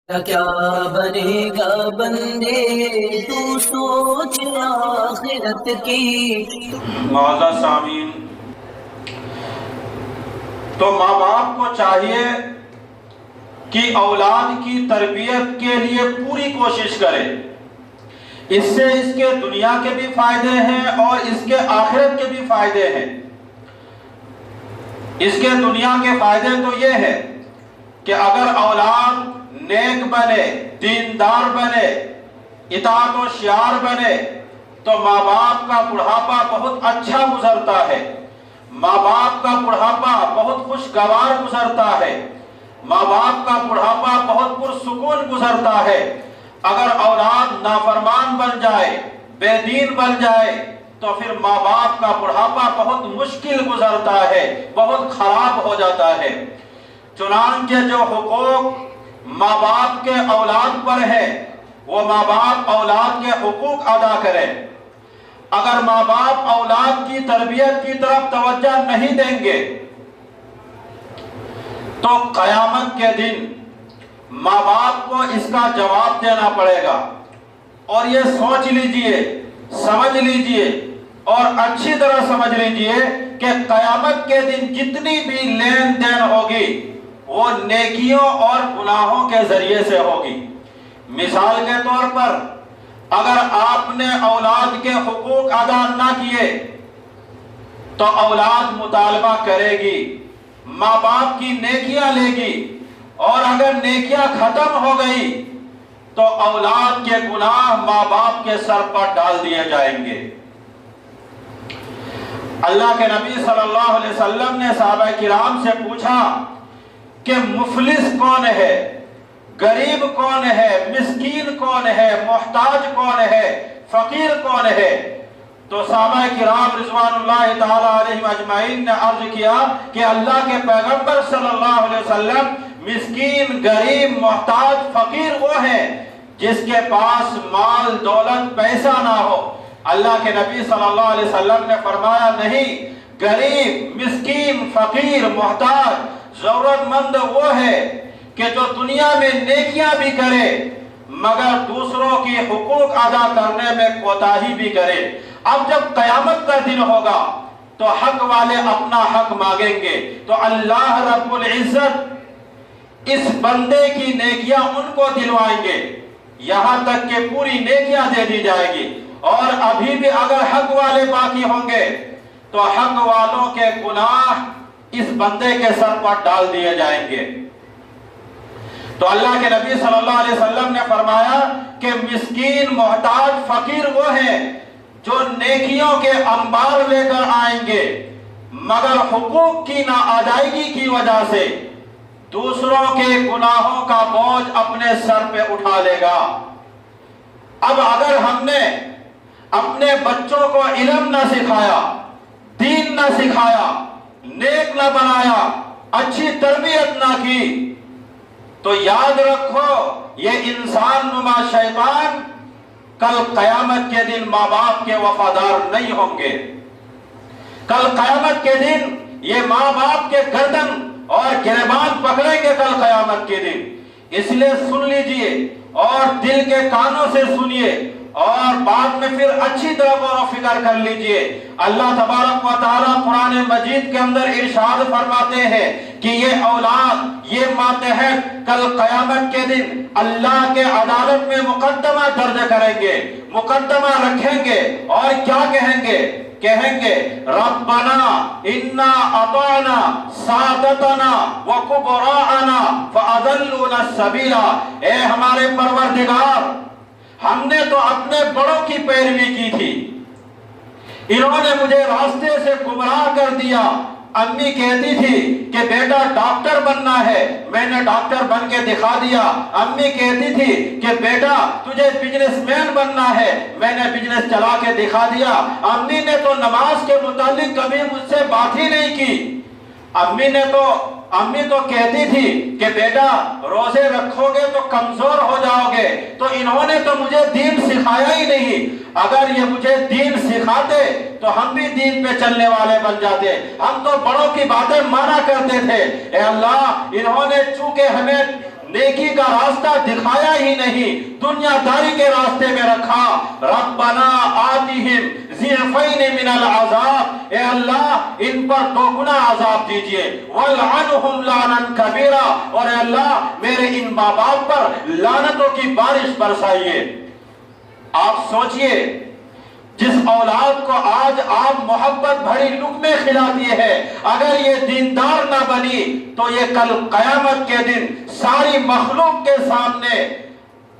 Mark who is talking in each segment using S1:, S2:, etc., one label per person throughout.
S1: کیا بنے گا بندے تو سوچ آخرت کی۔
S2: معزز سامعین، تو ماں باپ کو چاہیے کہ اولاد کی تربیت کے لیے پوری کوشش کرے۔ اس سے اس کے دنیا کے بھی فائدے ہیں اور اس کے آخرت کے بھی فائدے ہیں۔ اس کے دنیا کے فائدے تو یہ ہے کہ اگر اولاد نیک بنے، دیندار بنے، اطاعت و شیار بنے تو ماں باپ کا بڑھاپا بہت اچھا گزرتا ہے، ماں باپ کا بڑھاپا بہت خوشگوار گزرتا ہے، ماں باپ کا بڑھاپا بہت پرسکون گزرتا ہے۔ اگر اولاد نافرمان بن جائے، بے دین بن جائے تو پھر ماں باپ کا بڑھاپا بہت مشکل گزرتا ہے، بہت خراب ہو جاتا ہے۔ چنانچہ جو حقوق ماں باپ کے اولاد پر ہے وہ ماں باپ اولاد کے حقوق ادا کرے۔ اگر ماں باپ اولاد کی تربیت کی طرف توجہ نہیں دیں گے تو قیامت کے دن ماں باپ کو اس کا جواب دینا پڑے گا۔ اور یہ سوچ لیجئے، سمجھ لیجئے اور اچھی طرح سمجھ لیجئے کہ قیامت کے دن جتنی بھی لین دین ہوگی وہ نیکیوں اور گناہوں کے ذریعے سے ہوگی۔ مثال کے طور پر اگر آپ نے اولاد کے حقوق ادا نہ کیے تو اولاد مطالبہ کرے گی، ماں باپ کی نیکیاں لے گی، اور اگر نیکیاں ختم ہو گئی تو اولاد کے گناہ ماں باپ کے سر پر ڈال دیے جائیں گے۔ اللہ کے نبی صلی اللہ علیہ وسلم نے صحابہ کرام سے پوچھا کہ مفلس کون ہے، غریب کون ہے، مسکین کون ہے، محتاج کون ہے، فقیر کون ہے؟ تو صحابہ کرام رضوان اللہ تعالی علیہم اجمعین نے عرض کیا کہ اللہ کے پیغمبر صلی اللہ علیہ وسلم مسکین، غریب، محتاج، فقیر وہ ہیں جس کے پاس مال دولت پیسہ نہ ہو۔ اللہ کے نبی صلی اللہ علیہ وسلم نے فرمایا نہیں، غریب، مسکین، فقیر، محتاج، ضرورت مند وہ ہے کہ جو دنیا میں نیکیاں بھی کرے مگر دوسروں کی حقوق ادا کرنے میں کوتاہی بھی کرے۔ اب جب قیامت کا دن ہوگا تو حق والے اپنا حق مانگیں گے تو اللہ رب العزت اس بندے کی نیکیاں ان کو دلوائیں گے، یہاں تک کہ پوری نیکیاں دے دی جائے گی۔ اور ابھی بھی اگر حق والے باقی ہوں گے تو حق والوں کے گناہ اس بندے کے سر پر ڈال دیے جائیں گے۔ تو اللہ کے نبی صلی اللہ علیہ وسلم نے فرمایا کہ مسکین، محتاج، فقیر وہ ہیں جو نیکیوں کے انبار لے کر آئیں گے مگر حقوق کی ناادائیگی کی وجہ سے دوسروں کے گناہوں کا بوجھ اپنے سر پہ اٹھا لے گا۔ اب اگر ہم نے اپنے بچوں کو علم نہ سکھایا، دین نہ سکھایا، نیک نہ بنایا، اچھی تربیت نہ کی تو یاد رکھو یہ انسان نما شیطان کل قیامت کے دن ماں باپ کے وفادار نہیں ہوں گے۔ کل قیامت کے دن یہ ماں باپ کے گردن اور گریبان پکڑیں گے کل قیامت کے دن۔ اس لیے سن لیجئے اور دل کے کانوں سے سنیے اور بعد میں پھر اچھی طرح غور و فکر کر لیجئے۔ اللہ تبارک و تعالیٰ قرآن مجید کے اندر ارشاد فرماتے ہیں کہ یہ اولاد، یہ ماتحت کل قیامت کے دن اللہ کے عدالت میں مقدمہ درج کریں گے، مقدمہ رکھیں گے اور کیا کہیں گے؟ کہیں گے ربنا انا اطعنا سادتنا وکبراءنا فاضلونا السبیل۔ اے ہمارے پروردگار، ہم نے تو اپنے بڑوں کی پیروی کی تھی، انہوں نے مجھے راستے سے گمراہ کر دیا۔ امی کہتی تھی کہ بیٹا ڈاکٹر بننا ہے، میں نے ڈاکٹر بن کے دکھا دیا۔ امی کہتی تھی کہ بیٹا تجھے بزنس مین بننا ہے، میں نے بزنس چلا کے دکھا دیا۔ امی نے تو نماز کے متعلق کبھی مجھ سے بات ہی نہیں کی۔ امی تو کہتی تھی کہ بیٹا روزے رکھو گے تو کمزور ہو جاؤ گے، تو انہوں نے تو مجھے دین سکھایا ہی نہیں۔ اگر یہ مجھے دین سکھاتے تو ہم بھی دین پہ چلنے والے بن جاتے، ہم تو بڑوں کی باتیں مانا کرتے تھے۔ اے اللہ، انہوں نے چونکہ ہمیں نیکی کا راستہ دکھایا ہی نہیں، دنیا داری کے راستے میں رکھا۔ ربنا آتِہم ضعفین من العذاب، اے اللہ ان پر دوگنا عذاب دیجئے، وَلْعَنْهُمْ لَعْنًا كَبِيرًا، اور اے اللہ میرے ان ماں باپ پر لعنتوں کی بارش برسائیے۔ آپ سوچئے، جس اولاد کو آج آپ محبت بھری لقمے کھلاتی ہے، اگر یہ دیندار نہ بنی تو یہ کل قیامت کے دن ساری مخلوق کے سامنے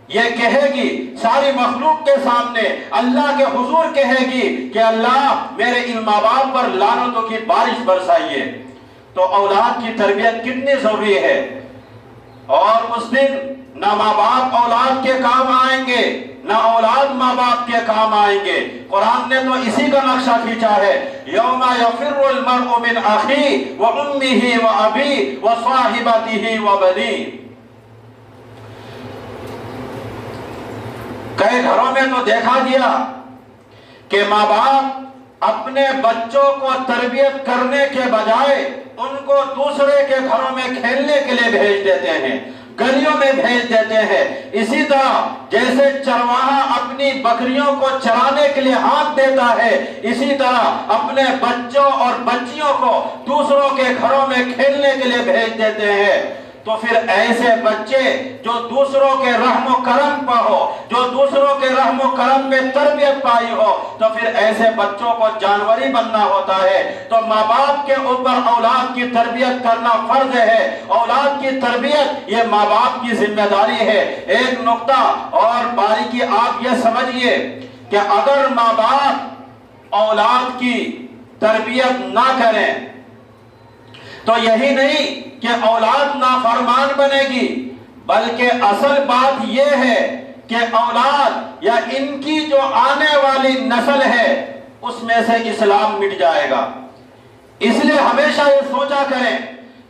S2: یہ کہے گی، ساری مخلوق کے سامنے اللہ کے حضور کہے گی کہ اللہ میرے ان ماں باپ پر لعنتوں کی بارش برسائیے۔ تو اولاد کی تربیت کتنی ضروری ہے، اور اس دن نہ ماں باپ اولاد کے کام آئیں گے، نہ اولاد ماں باپ کے کام آئیں گے۔ قرآن نے تو اسی کا نقشہ کھینچا ہے، یوم یفر المرء من اخیہ وامہ وابیہ وصاحبتہ وبنیہ۔ کئی گھروں میں تو دیکھا گیا کہ ماں باپ اپنے بچوں کو تربیت کرنے کے بجائے ان کو دوسرے کے گھروں میں کھیلنے کے لیے بھیج دیتے ہیں، گلیوں میں بھیج دیتے ہیں۔ اسی طرح جیسے چرواہا اپنی بکریوں کو چرانے کے لیے ہاتھ دیتا ہے، اسی طرح اپنے بچوں اور بچیوں کو دوسروں کے گھروں میں کھیلنے کے لیے بھیج دیتے ہیں۔ تو پھر ایسے بچے جو دوسروں کے رحم و کرم پر ہو، جو دوسروں کے رحم و کرم میں تربیت پائی ہو، تو پھر ایسے بچوں کو جانوری بننا ہوتا ہے۔ تو ماں باپ کے اوپر اولاد کی تربیت کرنا فرض ہے، اولاد کی تربیت یہ ماں باپ کی ذمہ داری ہے۔ ایک نقطہ اور باریکی آپ یہ سمجھئے کہ اگر ماں باپ اولاد کی تربیت نہ کریں تو یہی نہیں کہ اولاد نافرمان بنے گی، بلکہ اصل بات یہ ہے کہ اولاد یا ان کی جو آنے والی نسل ہے اس میں سے اسلام مٹ جائے گا۔ اس لیے ہمیشہ یہ سوچا کریں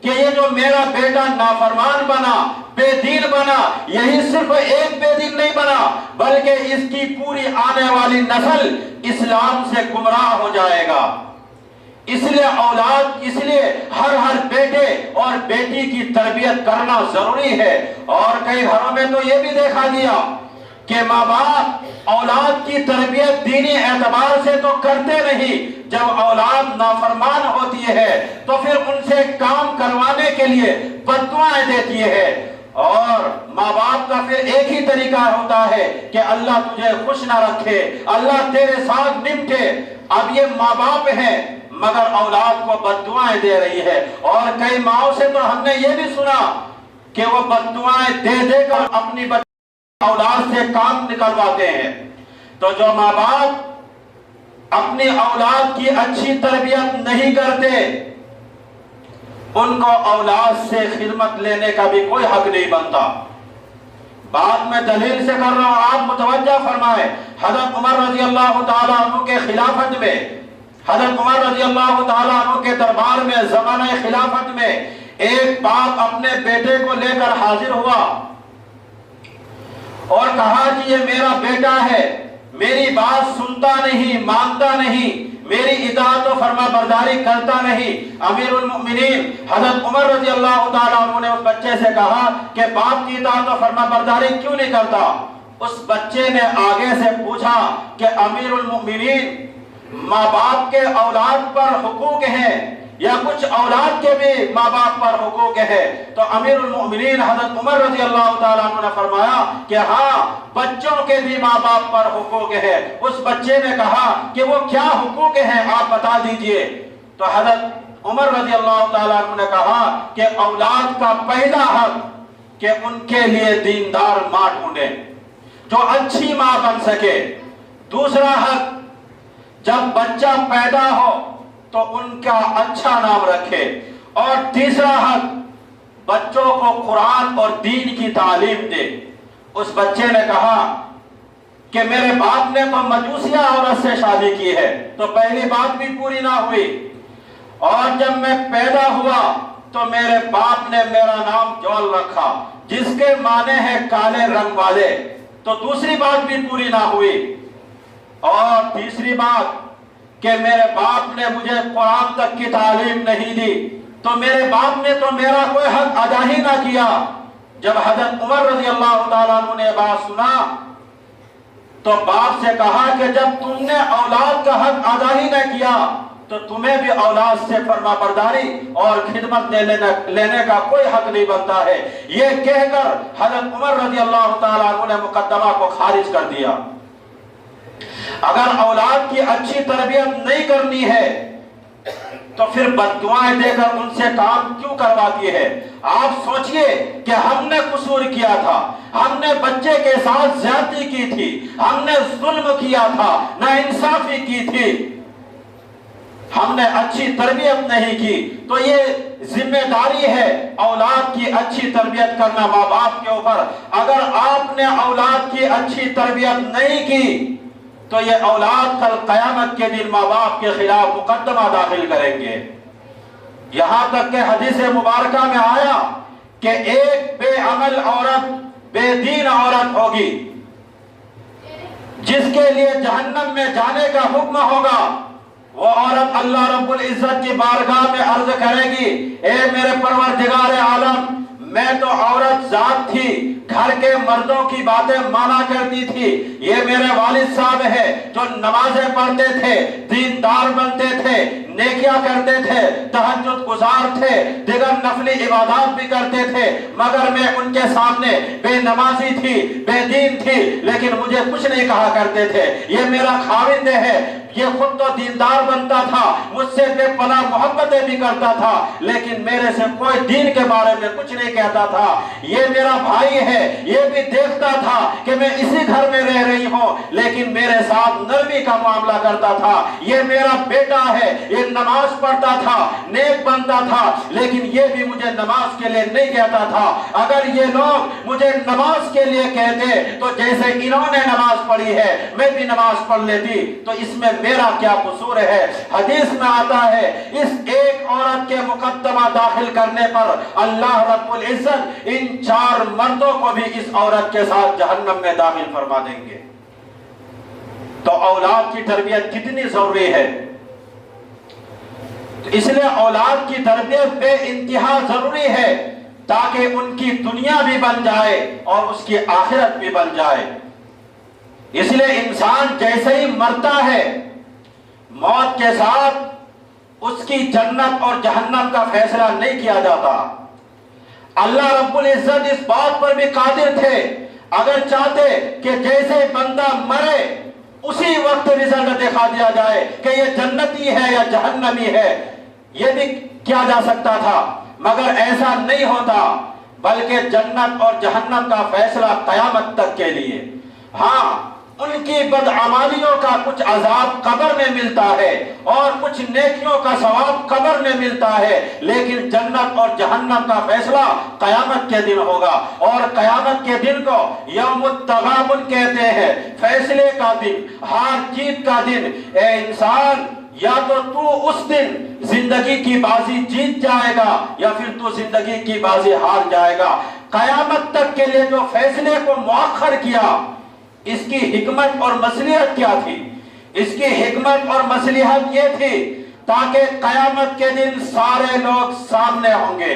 S2: کہ یہ جو میرا بیٹا نافرمان بنا، بے دین بنا، یہی صرف ایک بے دین نہیں بنا بلکہ اس کی پوری آنے والی نسل اسلام سے گمراہ ہو جائے گا۔ اس لیے ہر بیٹے اور بیٹی کی تربیت کرنا ضروری ہے۔ اور کئی گھروں میں تو یہ بھی دیکھا گیا کہ ماں باپ اولاد کی تربیت دینی اعتبار سے تو کرتے نہیں، جب اولاد نافرمان ہوتی ہے تو پھر ان سے کام کروانے کے لیے بد دعائیں دیتی ہے۔ اور ماں باپ کا پھر ایک ہی طریقہ ہوتا ہے کہ اللہ تجھے خوش نہ رکھے، اللہ تیرے ساتھ نمٹے۔ اب یہ ماں باپ ہیں مگر اولاد کو بد دعائیں دے رہی ہے، اور کئی ماؤں سے تو ہم نے یہ بھی سنا کہ وہ بد دعائیں دے دے کر اپنی اولاد سے کام نکلواتے ہیں۔ تو جو ماں باپ اپنی اولاد کی اچھی تربیت نہیں کرتے ان کو اولاد سے خدمت لینے کا بھی کوئی حق نہیں بنتا۔ بات میں دلیل سے کر رہا ہوں، آپ متوجہ فرمائیں۔ حضرت عمر رضی اللہ تعالیٰ عنہ کے خلافت میں، حضرت عمر رضی اللہ تعالیٰ عنہ کے دربار میں زمانہ خلافت میں ایک باپ اپنے بیٹے کو لے کر حاضر ہوا اور کہا کہ یہ میرا بیٹا ہے، میری بات سنتا نہیں، مانتا نہیں، میری اطاعت و فرما برداری کرتا نہیں۔ امیر المؤمنین حضرت عمر رضی اللہ تعالیٰ عنہ نے اس بچے سے کہا کہ باپ کی اطاعت و فرما برداری کیوں نہیں کرتا؟ اس بچے نے آگے سے پوچھا کہ امیر المؤمنین، ماں باپ کے اولاد پر حقوق ہیں یا کچھ اولاد کے بھی ماں باپ پر حقوق ہے؟ تو امیر المؤمنین حضرت عمر رضی اللہ تعالیٰ عنہ نے فرمایا کہ ہاں، بچوں کے بھی ماں باپ پر حقوق ہے۔ اس بچے نے کہا کہ وہ کیا حقوق ہیں آپ بتا دیجئے۔ تو حضرت عمر رضی اللہ تعالیٰ عنہ نے کہا کہ اولاد کا پہلا حق کہ ان کے لیے دیندار ماں ڈھونڈیں جو اچھی ماں بن سکے۔ دوسرا حق، جب بچہ پیدا ہو تو ان کا اچھا نام رکھے۔ اور تیسرا حق، بچوں کو قرآن اور دین کی تعلیم دے۔ اس بچے نے کہا کہ میرے باپ نے تو مجوسیہ عورت سے شادی کی ہے، تو پہلی بات بھی پوری نہ ہوئی، اور جب میں پیدا ہوا تو میرے باپ نے میرا نام جول رکھا جس کے معنی ہے کالے رنگ والے، تو دوسری بات بھی پوری نہ ہوئی۔ اور تیسری بات کہ میرے باپ نے مجھے قرآن تک کی تعلیم نہیں دی، تو میرے باپ نے تو میرا کوئی حق ادا ہی نہ کیا۔ جب حضرت عمر رضی اللہ تعالیٰ عنہ نے بات سنا تو باپ سے کہا کہ جب تم نے اولاد کا حق ادا ہی نہ کیا تو تمہیں بھی اولاد سے فرما برداری اور خدمت لینے کا کوئی حق نہیں بنتا ہے۔ یہ کہہ کر حضرت عمر رضی اللہ تعالیٰ عنہ نے مقدمہ کو خارج کر دیا۔ اگر اولاد کی اچھی تربیت نہیں کرنی ہے تو پھر بددعائیں دے کر ان سے کام کیوں کرواتی ہے؟ آپ سوچئے کہ ہم نے قصور کیا تھا، ہم نے بچے کے ساتھ زیادتی کی تھی، ہم نے ظلم کیا تھا، ناانصافی کی تھی، ہم نے اچھی تربیت نہیں کی، تو یہ ذمہ داری ہے اولاد کی اچھی تربیت کرنا ماں باپ کے اوپر۔ اگر آپ نے اولاد کی اچھی تربیت نہیں کی تو یہ اولاد کل قیامت کے دن ماں باپ کے خلاف مقدمہ داخل کریں گے۔ یہاں تک کہ حدیث مبارکہ میں آیا کہ ایک بے عمل عورت، بے دین عورت ہوگی جس کے لیے جہنم میں جانے کا حکم ہوگا۔ وہ عورت اللہ رب العزت کی بارگاہ میں عرض کرے گی، اے میرے پروردگار عالم، میں تو عورت ذات تھی، گھر کے مردوں کی باتیں مانا کرتی تھی، یہ میرے والد صاحب ہیں جو نمازیں پڑھتے تھے، دیندار بنتے تھے، نیکیاں کرتے تھے، تہجد گزار تھے، دیگر نفلی عبادات بھی کرتے تھے، مگر میں ان کے سامنے بے نمازی تھی، بے دین تھی، لیکن مجھے کچھ نہیں کہا کرتے تھے۔ یہ میرا خاوند ہے، یہ خود تو دیندار بنتا تھا، مجھ سے بے پناہ محبتیں بھی کرتا تھا، لیکن میرے سے کوئی دین کے بارے میں کچھ نہیں کہتا تھا۔ یہ میرا بھائی ہے، یہ بھی دیکھتا تھا کہ میں اسی گھر میں رہ رہی ہوں، لیکن میرے ساتھ نرمی کا معاملہ کرتا تھا۔ یہ میرا بیٹا ہے، یہ نماز پڑھتا تھا، نیک بنتا تھا، لیکن یہ بھی مجھے نماز کے لیے نہیں کہتا تھا۔ اگر یہ لوگ مجھے نماز کے لیے کہتے تو جیسے انہوں نے نماز پڑھی ہے میں بھی نماز پڑھ لیتی، تو اس میں میرا کیا قصور ہے؟ حدیث میں آتا ہے اس ایک عورت کے مقدمہ داخل کرنے پر اللہ رب العزت ان 4 مردوں کو بھی اس عورت کے ساتھ جہنم میں داخل فرما دیں گے۔ تو اولاد کی تربیت کتنی ضروری ہے؟ اس لیے اولاد کی تربیت بے انتہا ضروری ہے تاکہ ان کی دنیا بھی بن جائے اور اس کی آخرت بھی بن جائے۔ اس لیے انسان جیسے ہی مرتا ہے موت کے ساتھ اس کی جنت اور جہنم کا فیصلہ نہیں کیا جاتا۔ اللہ رب العزت اس بات پر بھی قادر تھے، اگر چاہتے کہ جیسے بندہ مرے اسی وقت رزلٹ دکھا دیا جائے کہ یہ جنتی ہے یا جہنمی ہے، یہ بھی کیا جا سکتا تھا، مگر ایسا نہیں ہوتا، بلکہ جنت اور جہنم کا فیصلہ قیامت تک کے لیے۔ ہاں، ان کی بدعمالیوں کا کچھ عذاب قبر میں ملتا ہے اور کچھ نیکیوں کا ثواب قبر میں ملتا ہے، لیکن جنت اور جہنم کا فیصلہ قیامت کے دن ہوگا، اور قیامت کے دن کو یوم التغابن کہتے ہیں، فیصلے کا دن، ہار جیت کا دن۔ اے انسان، یا تو اس دن زندگی کی بازی جیت جائے گا یا پھر تو زندگی کی بازی ہار جائے گا۔ قیامت تک کے لیے جو فیصلے کو مؤخر کیا، اس کی حکمت اور مصلحت کیا تھی؟ اس کی حکمت اور مصلحت یہ تھی تاکہ قیامت کے دن سارے لوگ سامنے ہوں گے،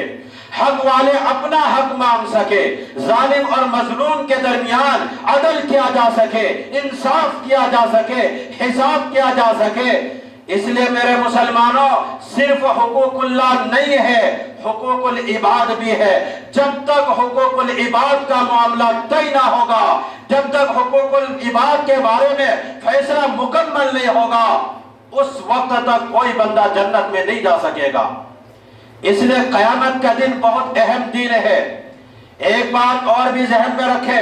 S2: حق والے اپنا حق مانگ سکے، ظالم اور مظلوم کے درمیان عدل کیا جا سکے، انصاف کیا جا سکے، حساب کیا جا سکے۔ اس لیے میرے مسلمانوں، صرف حقوق اللہ نہیں ہے، حقوق العباد بھی ہے۔ جب تک حقوق العباد کا معاملہ طے نہ ہوگا، جب تک حقوق العباد کے بارے میں فیصلہ مکمل نہیں ہوگا، اس وقت تک کوئی بندہ جنت میں نہیں جا سکے گا۔ اس لیے قیامت کا دن بہت اہم دن ہے۔ ایک بات اور بھی ذہن میں رکھے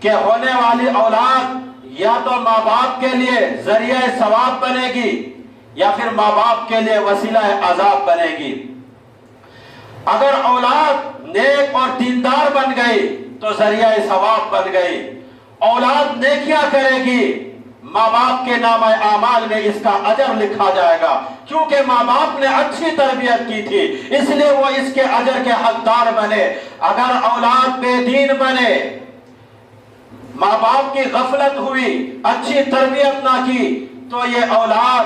S2: کہ ہونے والی اولاد یا تو ماں باپ کے لیے ذریعہ ثواب بنے گی یا پھر ماں باپ کے لیے وسیلہ عذاب بنے گی۔ اگر اولاد نیک اور دیندار بن گئی تو ذریعہ ثواب بن گئی، اولاد نیکیاں کرے گی، ماں باپ کے نام اعمال میں اس کا اجر لکھا جائے گا، کیونکہ ماں باپ نے اچھی تربیت کی تھی، اس لیے وہ اس کے اجر کے حقدار بنے۔ اگر اولاد بے دین بنے، ماں باپ کی غفلت ہوئی، اچھی تربیت نہ کی، تو یہ اولاد